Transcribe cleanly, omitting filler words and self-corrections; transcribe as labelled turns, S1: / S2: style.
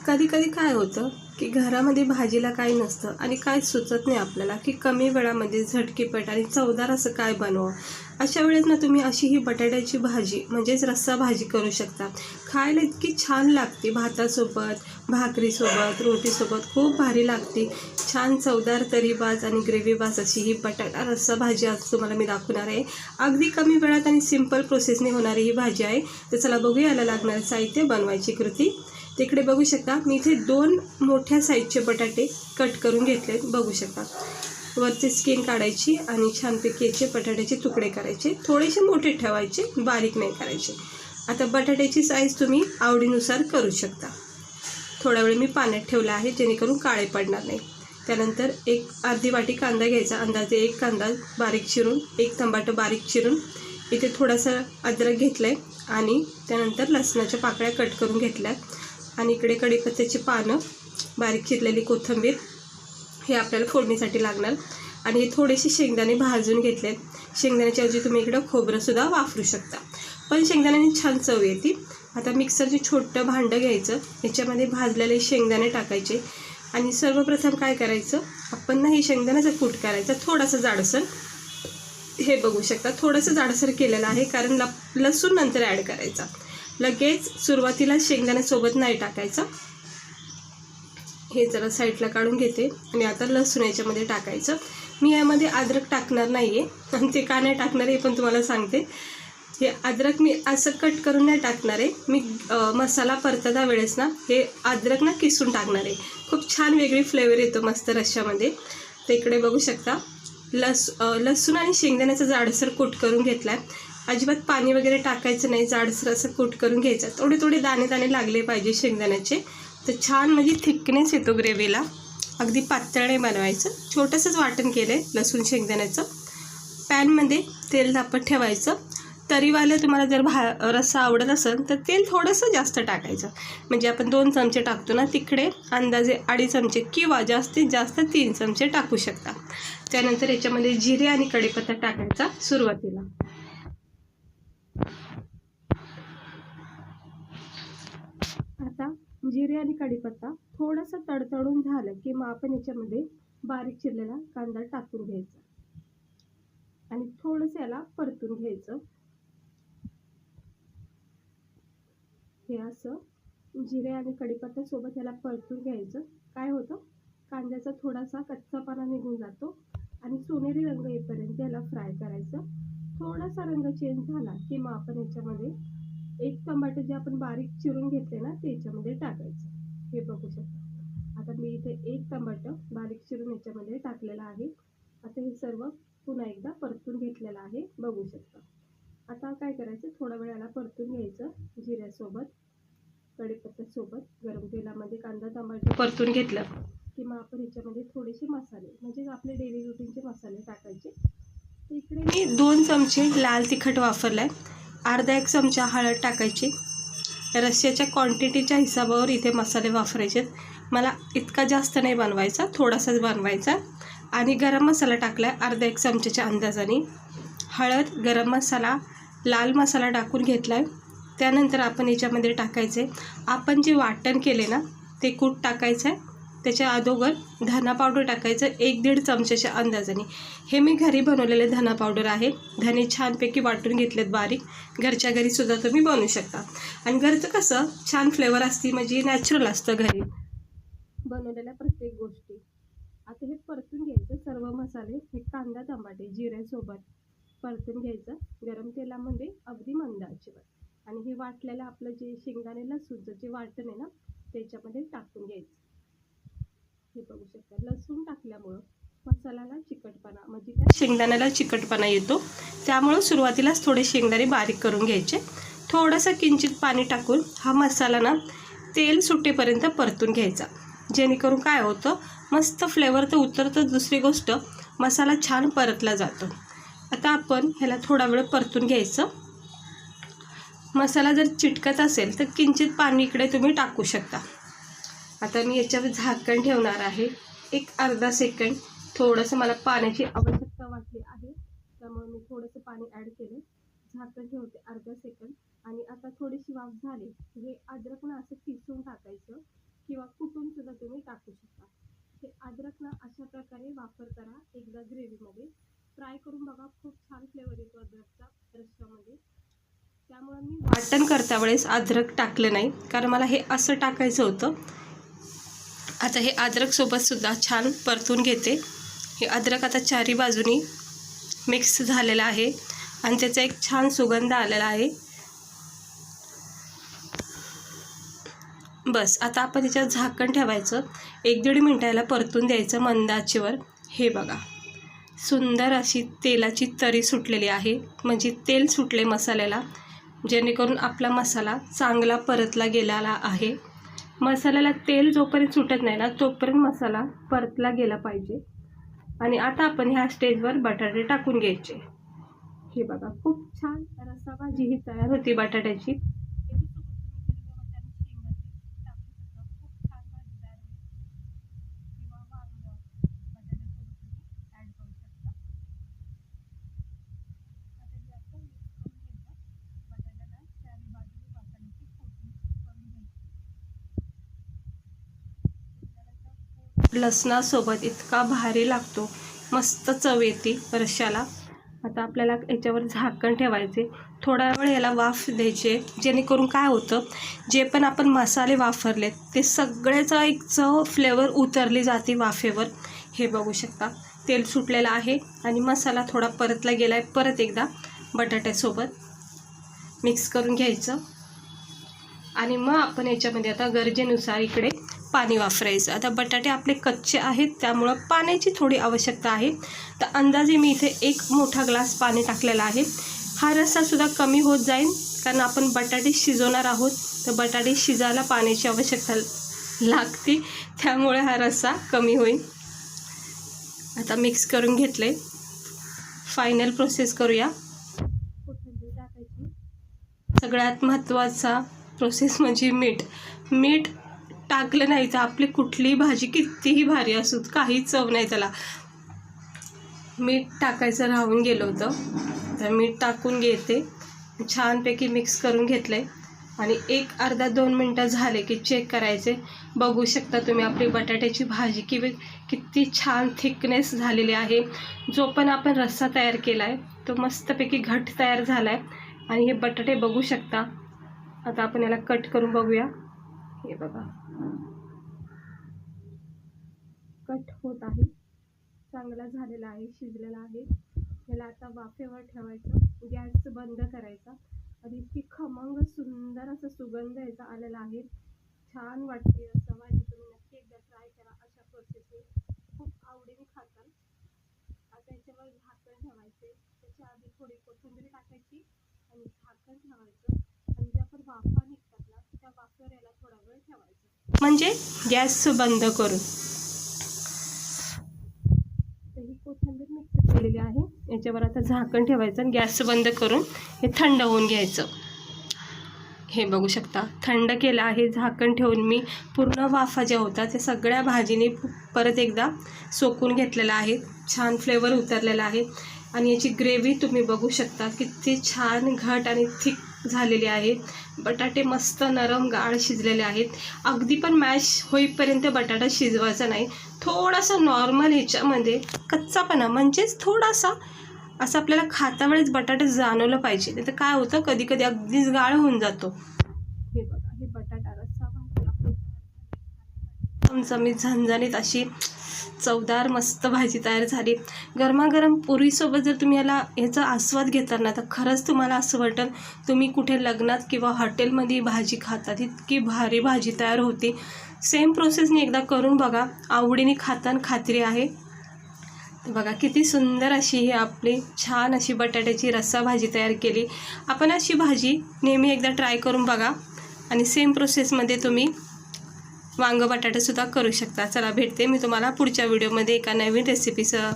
S1: कधी कधी काय होतं की घरामध्ये भाजीला काही नसतं आणि काय सुचत नाही आपल्याला की कमी वेळामध्ये झटकीपट आणि चवदार असं काय बनवावं. अशा वेळेस ना तुम्ही अशी ही बटाट्याची भाजी म्हणजेच रस्सा भाजी करू शकता. खायला इतकी छान लागते, भातासोबत, भाकरीसोबत, रोटीसोबत खूप भारी लागते. छान चवदार तरीबाज आणि ग्रेव्हीबाज अशी ही बटाटा रस्सा भाजी आज तुम्हाला मी दाखवणार आहे. अगदी कमी वेळात आणि सिंपल प्रोसेसने होणारी ही भाजी आहे. तर चला बघूया याला लागणारे साहित्य, बनवायची कृती. तिकडे बघू शकता मी इथे 2 मोठ्या साईजचे बटाटे कट करून घेतलेत. बघू शकता वरची स्किन काढायची आणि छानपैकी याचे बटाट्याचे तुकडे करायचे. थोडेसे मोठे ठेवायचे, बारीक नाही करायचे. आता बटाट्याची साईज तुम्ही आवडीनुसार करू शकता. थोडा वेळ मी पाण्यात ठेवला आहे जेणेकरून काळे पडणार नाही. त्यानंतर एक अर्धी वाटी कांदा घ्यायचा, अंदाजे एक कांदा बारीक चिरून, एक टमाटर बारीक चिरून, इथे थोडासा अद्रक घेतलाय आणि त्यानंतर लसणाच्या पाकळ्या कट करून घेतल्यात आणि इकडे कढीपत्त्याची पानं, बारीक चिरलेली कोथिंबीर हे आपल्याला फोडणीसाठी लागणार आणि हे थोडेसे शेंगदाणे भाजून घेतलेत. शेंगदाण्याच्या ऐवजी तुम्ही इकडं खोबरंसुद्धा वापरू शकता, पण शेंगदाण्याने छान चव येते. आता मिक्सरचे छोटं भांडं घ्यायचं, याच्यामध्ये भाजलेले शेंगदाणे टाकायचे आणि सर्वप्रथम काय करायचं, आपण ना हे शेंगदाण्याचा कूट करायचा थोडासा जाडसर. हे बघू शकता थोडंसं जाडसर केलेलं आहे कारण लसूण नंतर ॲड करायचा. लगेच सुरुवातीला शेंगदाण्यासोबत नाही टाकायचं. हे जरा साईडला काढून घेते आणि आता लसूण याच्यामध्ये टाकायचं. मी यामध्ये अद्रक टाकणार नाही आहे आणि ते का नाही टाकणार आहे पण तुम्हाला सांगते. हे अद्रक मी असं कट करून नाही टाकणार आहे. मी मसाला परतता वेळेस ना हे अद्रक ना किसून टाकणार आहे. खूप छान वेगळी फ्लेवर येतो मस्त रश्श्यामध्ये. तर इकडे बघू शकता लसूण आणि शेंगदाण्याचा जाडसर कूट करून घेतला आहे. अजिबात पाणी वगैरे टाकायचं नाही, जाडसर असं कूट करून घ्यायचं. थोडे थोडे दाणे दाणे लागले पाहिजे शेंगदाण्याचे, तर छान म्हणजे थिकनेस येतो ग्रेव्हीला. अगदी पातळ नाही बनवायचं. छोटंसंच वाटण केलं आहे लसूण शेंगदाण्याचं. पॅनमध्ये तेल तापत ठेवायचं. तरीवालं तुम्हाला जर रस्सा आवडत असेल तर तेल थोडंसं जास्त टाकायचं. म्हणजे आपण 2 चमचे टाकतो ना, तिकडे अंदाजे 2.5 चमचे किंवा जास्तीत जास्त 3 चमचे टाकू शकता. त्यानंतर याच्यामध्ये जिरे आणि कढीपत्ता टाकायचा सुरुवातीला. आता जिरे आणि कढीपत्ता थोडंसं तडतडून झालं की मग आपण याच्यामध्ये बारीक चिरलेला कांदा टाकून घ्यायचा आणि थोडंसं याला परतून घ्यायचं. हे असं जिरे आणि कढीपत्ता सोबत याला परतून घ्यायचं. काय होतं, कांद्याचा थोडासा कच्चापणा निघून जातो आणि सोनेरी रंग येईपर्यंत याला फ्राय करायचं. थोडासा रंग चेंज झाला की मग आपण याच्यामध्ये एक टमाटर जे आपण बारीक चिरून घेतले ना ते याच्यामध्ये टाकायचं. हे बघू शकता आता मी इथे एक टमाटर बारीक चिरून याच्यामध्ये टाकलेला आहे. आता हे सर्व पुन्हा एकदा परतून घेतलेलं आहे, बघू शकता. आता काय करायचं, थोडा वेळ याला परतून घ्यायचं. जिऱ्यासोबत कढीपत्त्यासोबत गरम तेलामध्ये कांदा टमाटर परतून घेतलं की मग आपण याच्यामध्ये थोडेसे मसाले म्हणजे आपले डेली रुटीनचे मसाले टाकायचे. तर इकडे मी 2 चमचे लाल तिखट वापरलाय, अर्धा 1 चमचा हळद टाकायची. रश्श्याच्या क्वांटिटीच्या हिसाबावर इथे मसाले वापरायचे. मला इतका जास्त नाही बनवायचा, थोडासाच बनवायचा. आणि गरम मसाला टाकलाय अर्धा 1 चमच्याच्या अंदाजाने. हळद, गरम मसाला, लाल मसाला टाकून घेतलाय. त्यानंतर आपण याच्यामध्ये टाकायचे आपण जे वाटण केले ना ते कूट टाकायचं आहे. त्याच्या अगोदर धना पावडर टाकायचं 1-1.5 चमच्याच्या अंदाजाने. हे मी घरी बनवलेले धना पावडर आहे. धने छानपैकी वाटून घेतलेत बारीक. घरच्या घरीसुद्धा तुम्ही बनवू शकता. आणि घरचं कसं छान फ्लेवर असते, म्हणजे नॅचरल असतं घरी बनवलेल्या प्रत्येक गोष्टी. आता हे परतून घ्यायचं सर्व मसाले. हे कांदा टमाटे जिऱ्यासोबत परतून घ्यायचं गरम तेलामध्ये अगदी मंद आचेवर. आणि हे वाटलेलं आपलं जे शेंगदाणे लसूणचं जे वाटण आहे ना त्याच्यामध्ये टाकून घ्यायचं. हे बघू शकता लसूण टाकल्यामुळं मसाल्याला चिकटपणा म्हणजे त्या शेंगदाण्याला चिकटपणा येतो. त्यामुळं सुरुवातीलाच थोडे शेंगदाणे बारीक करून घ्यायचे. थोडंसं किंचित पाणी टाकून हा मसाला ना तेल सुटेपर्यंत परतून घ्यायचा. जेणेकरून काय होतं, मस्त फ्लेवर तर उतरतं. दुसरी गोष्ट मसाला छान परतला जातो. आता आपण ह्याला थोडा वेळ परतून घ्यायचं. मसाला जर चिटकत असेल तर किंचित पाणी इकडे तुम्ही टाकू शकता. आता मी याच्यावर झाकण ठेवणार आहे एक अर्धा सेकंड. थोडंसं मला पाण्याची आवश्यकता वाटली आहे त्यामुळे मी थोडंसं पाणी ॲड केलं. झाकण ठेवते अर्धा सेकंड. आणि आता थोडीशी वाफ झाली हे अद्रक ना असं किसून टाकायचं किंवा त्यावेळेस अद्रक टाकलं नाही, कारण मला हे असं टाकायचं होतं. आता हे अद्रकसोबतसुद्धा छान परतून घेते. हे अद्रक आता चारी बाजूनी मिक्स झालेलं आहे आणि त्याचा एक छान सुगंध आलेला आहे. बस आता आपण त्याच्यात झाकण ठेवायचं, 1-1.5 मिनिटाला परतून द्यायचं मंद आचेवर. हे बघा, सुंदर अशी तेलाची तरी सुटलेली आहे, म्हणजे तेल सुटले मसाल्याला, जेणेकरून आपला मसाला चांगला परतला गेलेला आहे. मसाल्याला तेल जोपर्यंत सुटत नाही ना तोपर्यंत मसाला परतला गेला पाहिजे. आणि आता आपण ह्या स्टेजवर बटाटे टाकून घ्यायचे. हे बघा, खूप छान रस्सा भाजी ही तयार होती बटाट्याची. लसणासोबत इतका भारी लागतो, मस्त चव येते रश्श्याला. आता आपल्याला याच्यावर झाकण ठेवायचे, थोडा वेळ याला वाफ द्यायचे, जेणेकरून काय होतं, जे पण आपण मसाले वापरलेत ते सगळ्याचा एक चव फ्लेवर उतरली जाते वाफेवर. हे बघू शकता, तेल सुटलेलं आहे आणि मसाला थोडा परतला गेला आहे. परत एकदा बटाट्यासोबत मिक्स करून घ्यायचं आणि मग आपण याच्यामध्ये आता गरजेनुसार इकडे पाणी वापरायचं. आता बटाटे आपले कच्चे आहेत त्यामुळं पाण्याची थोडी आवश्यकता आहे. तर अंदाजे मी इथे 1 मोठा ग्लास पाणी टाकलेला आहे. हा रस्सासुद्धा कमी होत जाईल, कारण आपण बटाटे शिजवणार आहोत, तर बटाटे शिजायला पाण्याची आवश्यकता लागते, त्यामुळे हा रस्सा कमी होईल. आता मिक्स करून घेतले. फायनल प्रोसेस करूया. कोथिंबीर टाकायची. सगळ्यात महत्त्वाचा प्रोसेस म्हणजे मीठ टाकलं नाही तर आपली कुठलीही भाजी कितीही भारी असू काही चव नाही त्याला. मीठ टाकायचं राहून गेलं होतं, तर मीठ टाकून घेते. छानपैकी मिक्स करून घेतले आणि 1-2 मिनटं झाले की चेक करायचे. बघू शकता तुम्ही आपली बटाट्याची भाजी किती छान थिकनेस झालेली आहे. जो पण आपण रस्सा तयार केला आहे तो मस्तपैकी घट्ट तयार झाला आहे. आणि हे बटाटे बघू शकता. आता आपण याला कट करून बघूया. हे बघा, कट होत आहे, चांगला झालेला आहे, शिजलेला आहे. याला आता वाफेवर ठेवायचं, गॅस बंद करायचा आणि इतकी खमंग सुंदर असा सुगंध याचा आलेला आहे. छान वाटते रस्सा भाजी. तुम्ही नक्की एकदा ट्राय करा अशा प्रोसेसने, खूप आवडीने खाताल. आता याच्यावर झाकण ठेवायचे. त्याच्या आधी थोडी कोथिंबीर टाकायची आणि झाकण ठेवायचं आणि जे आपण वाफा निघतात ना त्या वाफेवर याला थोडा वेळ ठेवायचं, म्हणजे गॅस बंद करून. तर ही कोथिंबीर मिक्स केलेली आहे, याच्यावर आता झाकण ठेवायचं आणि गॅस बंद करून हे थंड होऊन घ्यायचं. हे बघू शकता, थंड केलं आहे. झाकण ठेवून मी पूर्ण वाफा ज्या होत्या त्या सगळ्या भाजीने परत एकदा सोकून घेतलेला आहे. छान फ्लेवर उतरलेला आहे आणि याची ग्रेव्ही तुम्ही बघू शकता किती छान घट आणि थिक झालेली आहे. बटाटे मस्त नरम गाळ शिजलेले आहेत. अगदी पण मॅश होईपर्यंत बटाटा शिजवायचा नाही, थोडासा नॉर्मल ह्याच्यामध्ये कच्चापणा, म्हणजेच थोडासा असं आपल्याला खाता वेळेस बटाटा जाणवलं पाहिजे. नाही तर काय होतं, कधी कधी अगदीच गाळ होऊन जातो. हे बघा, हे बटाटा रस्सा भाजी आपली चमचमीत झणझणीत अशी चवदार मस्त भाजी तयार झाली. गरमागरम पुरीसोबत जर तुम्ही ह्याचा आस्वाद घेता ना तर खरंच तुम्हाला असं वाटेल तुम्ही कुठे लग्नात किंवा हॉटेलमध्ये भाजी खातात. इतकी भारी भाजी तयार होती. सेम प्रोसेसने एकदा करून बघा, आवडीने खाताना खात्री आहे. बघा किती सुंदर अशी ही आपली छान अशी बटाट्याची रस्सा भाजी तयार केली. आपण अशी भाजी नेहमी एकदा ट्राय करून बघा आणि सेम प्रोसेसमध्ये तुम्ही वांग बटाटासुद्धा करू शकता. चला, भेटते मी तुम्हाला पुढच्या व्हिडिओमध्ये एका नवीन रेसिपीसह.